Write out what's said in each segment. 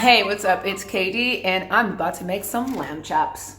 Hey, what's up? It's Katie, and I'm about to make some lamb chops.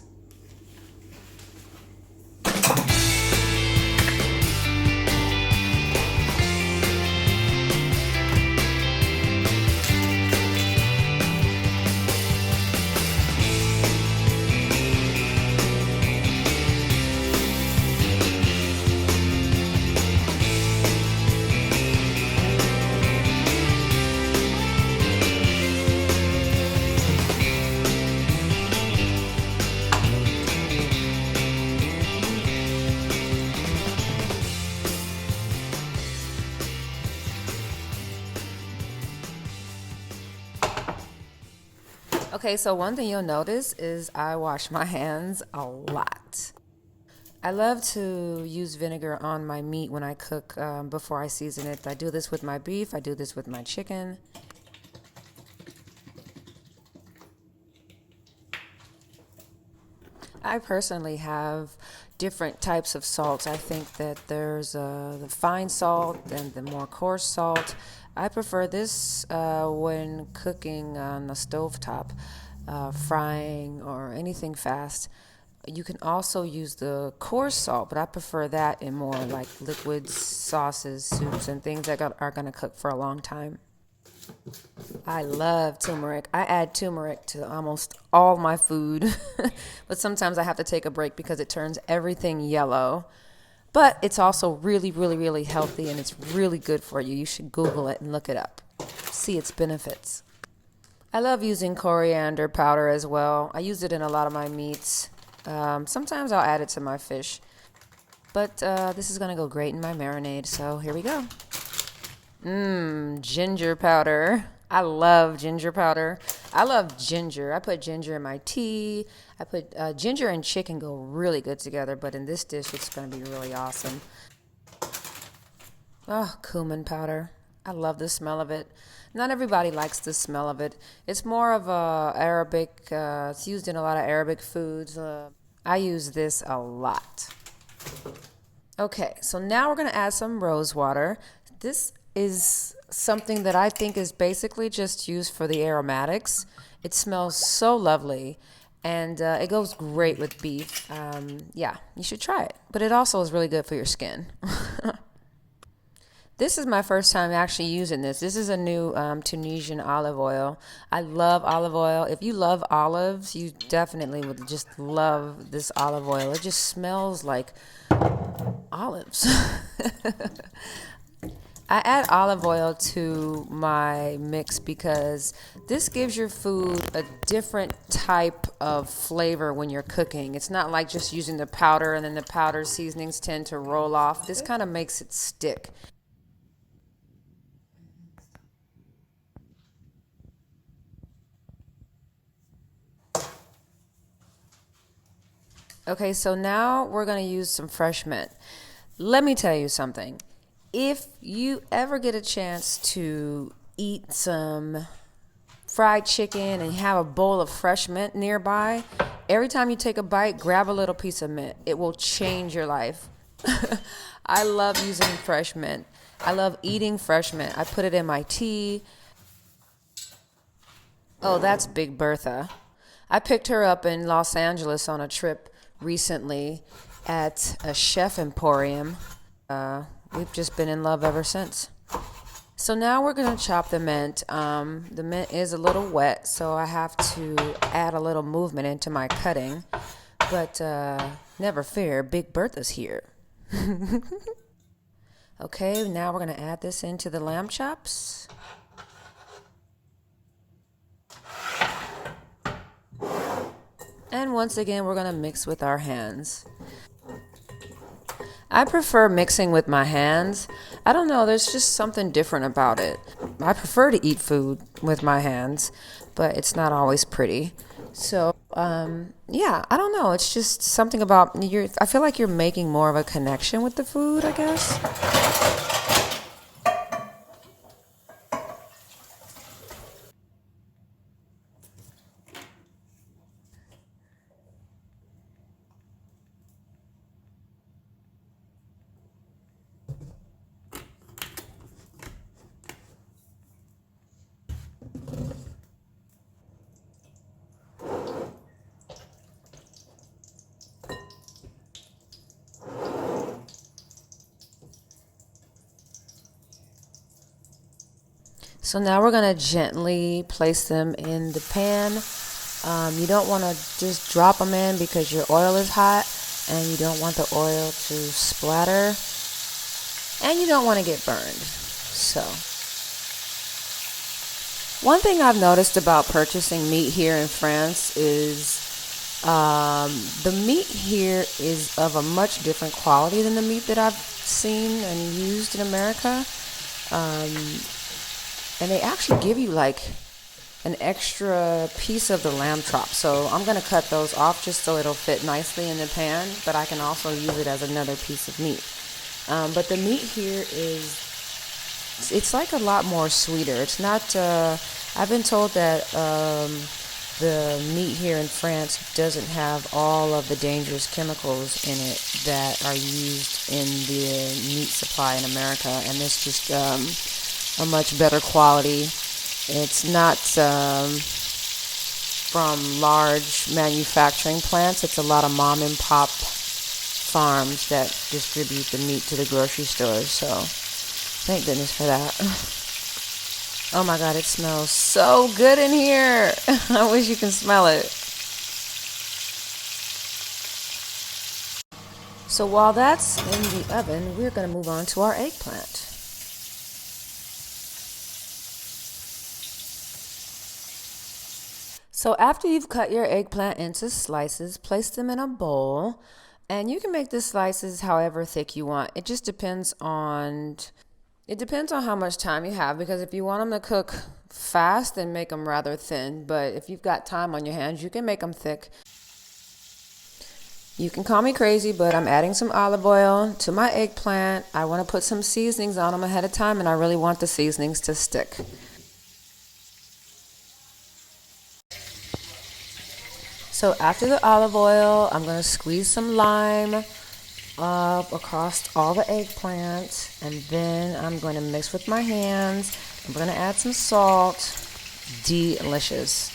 Okay, so one thing you'll notice is I wash my hands a lot. I love to use vinegar on my meat when I cook before I season it. I do this with my beef, I do this with my chicken. I personally have different types of salts. I think that there's the fine salt and the more coarse salt. I prefer this when cooking on the stovetop, frying or anything fast. You can also use the coarse salt, but I prefer that in more like liquids, sauces, soups, and things that are going to cook for a long time. I love turmeric. I add turmeric to almost all my food, but sometimes I have to take a break because it turns everything yellow. But it's also really, really, really healthy and it's really good for you. You should Google it and look it up. See its benefits. I love using coriander powder as well. I use it in a lot of my meats. Sometimes I'll add it to my fish. But this is going to go great in my marinade, so here we go. Ginger powder. I love ginger powder. I love ginger. I put ginger in my tea. I put ginger and chicken go really good together, but in this dish, it's going to be really awesome. Oh, cumin powder. I love the smell of it. Not everybody likes the smell of it. It's more of a Arabic. It's used in a lot of Arabic foods. I use this a lot. Okay, so now we're going to add some rose water. This is something that I think is basically just used for the aromatics. It smells so lovely and it goes great with beef. Yeah, you should try it. But it also is really good for your skin. This is my first time actually using this. This is a new Tunisian olive oil. I love olive oil. If you love olives, you definitely would just love this olive oil. It just smells like olives. I add olive oil to my mix because this gives your food a different type of flavor when you're cooking. It's not like just using the powder and then the powder seasonings tend to roll off. This kind of makes it stick. Okay, so now we're going to use some fresh mint. Let me tell you something. If you ever get a chance to eat some fried chicken and have a bowl of fresh mint nearby, every time you take a bite, grab a little piece of mint. It will change your life. I love using fresh mint. I love eating fresh mint. I put it in my tea. Oh, that's Big Bertha. I picked her up in Los Angeles on a trip recently at a chef emporium. We've just been in love ever since. So now we're going to chop the mint. The mint is a little wet, so I have to add a little movement into my cutting. But never fear, Big Bertha's here. Okay, now we're going to add this into the lamb chops. And once again, we're going to mix with our hands. I prefer mixing with my hands. I don't know, there's just something different about it. I prefer to eat food with my hands, but it's not always pretty. So, yeah, I don't know. It's just something about I feel like you're making more of a connection with the food, I guess. So now we're going to gently place them in the pan. You don't want to just drop them in because your oil is hot and you don't want the oil to splatter and you don't want to get burned. So one thing I've noticed about purchasing meat here in France is the meat here is of a much different quality than the meat that I've seen and used in America. And they actually give you like an extra piece of the lamb chop. So I'm going to cut those off just so it'll fit nicely in the pan, but I can also use it as another piece of meat. But the meat here it's like a lot more sweeter. It's not, I've been told that the meat here in France doesn't have all of the dangerous chemicals in it that are used in the meat supply in America, and it's just a much better quality. It's not from large manufacturing plants. It's a lot of mom and pop farms that distribute the meat to the grocery stores. So thank goodness for that. Oh my God, it smells so good in here. I wish you can smell it. So while that's in the oven, we're going to move on to our eggplant. So after you've cut your eggplant into slices, place them in a bowl, and you can make the slices however thick you want. It just depends on how much time you have, because if you want them to cook fast, then make them rather thin. But if you've got time on your hands, you can make them thick. You can call me crazy, but I'm adding some olive oil to my eggplant. I want to put some seasonings on them ahead of time, and I really want the seasonings to stick. So after the olive oil, I'm going to squeeze some lime up across all the eggplant, and then I'm going to mix with my hands. I'm going to add some salt. Delicious.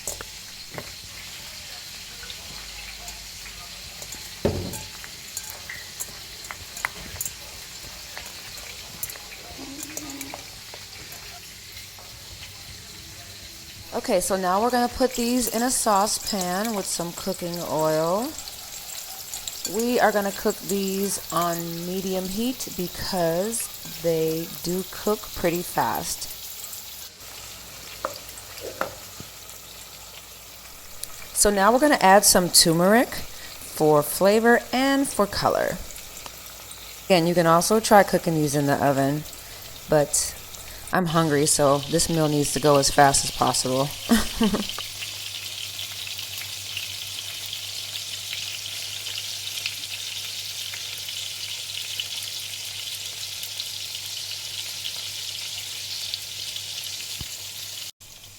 Okay, so now we're going to put these in a saucepan with some cooking oil. We are going to cook these on medium heat because they do cook pretty fast. So now we're going to add some turmeric for flavor and for color. Again, you can also try cooking these in the oven, but I'm hungry, so this meal needs to go as fast as possible.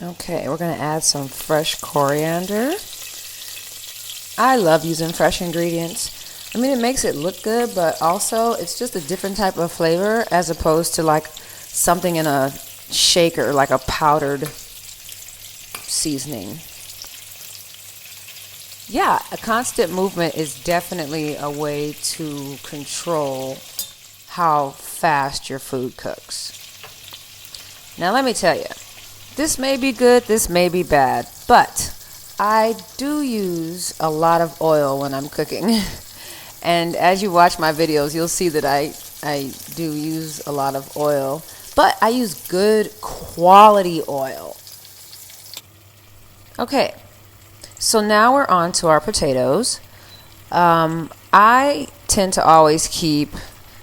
Okay, we're going to add some fresh coriander. I love using fresh ingredients. I mean, it makes it look good, but also it's just a different type of flavor as opposed to like something in a shaker, like a powdered seasoning. Yeah, a constant movement is definitely a way to control how fast your food cooks. Now let me tell you, this may be good, this may be bad, but I do use a lot of oil when I'm cooking. And as you watch my videos, you'll see that I do use a lot of oil. But I use good quality oil. Okay, so now we're on to our potatoes. I tend to always keep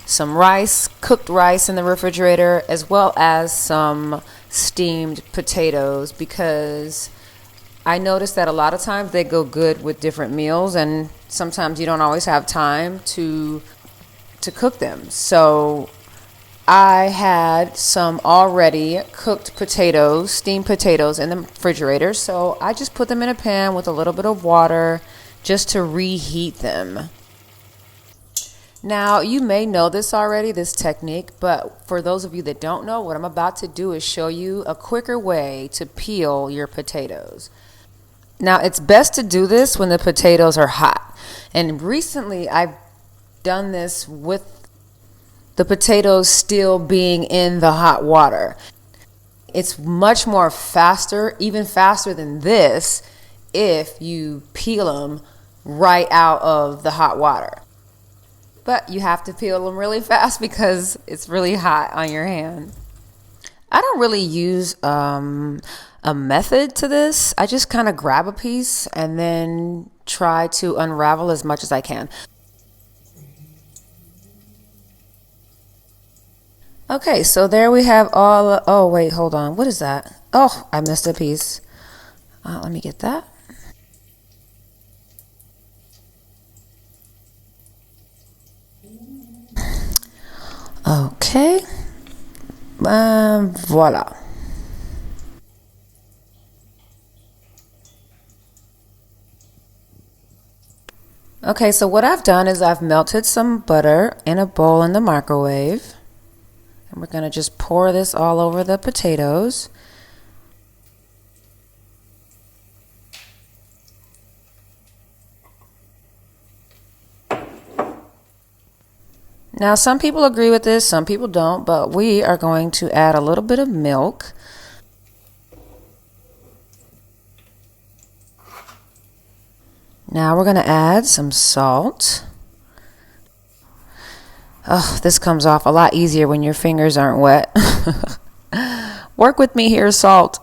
some rice, cooked rice in the refrigerator, as well as some steamed potatoes, because I notice that a lot of times they go good with different meals, and sometimes you don't always have time to cook them. So I had some already cooked potatoes, steamed potatoes in the refrigerator, so I just put them in a pan with a little bit of water just to reheat them. Now, you may know this already, this technique, but for those of you that don't know, what I'm about to do is show you a quicker way to peel your potatoes. Now, it's best to do this when the potatoes are hot. And recently, I've done this with the potatoes still being in the hot water. It's much more faster, even faster than this, if you peel them right out of the hot water. But you have to peel them really fast because it's really hot on your hand. I don't really use a method to this. I just kind of grab a piece and then try to unravel as much as I can. Okay, so there we have all. Oh, wait, hold on. What is that? Oh, I missed a piece. Let me get that. Okay. Voila. Okay, so what I've done is I've melted some butter in a bowl in the microwave. And we're going to just pour this all over the potatoes. Now, some people agree with this, some people don't, but we are going to add a little bit of milk. Now we're going to add some salt. Oh, this comes off a lot easier when your fingers aren't wet. Work with me here, salt.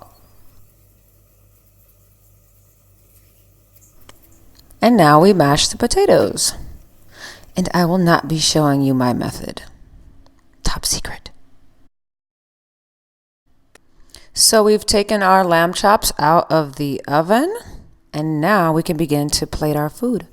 And now we mash the potatoes. And I will not be showing you my method. Top secret. So we've taken our lamb chops out of the oven, and now we can begin to plate our food.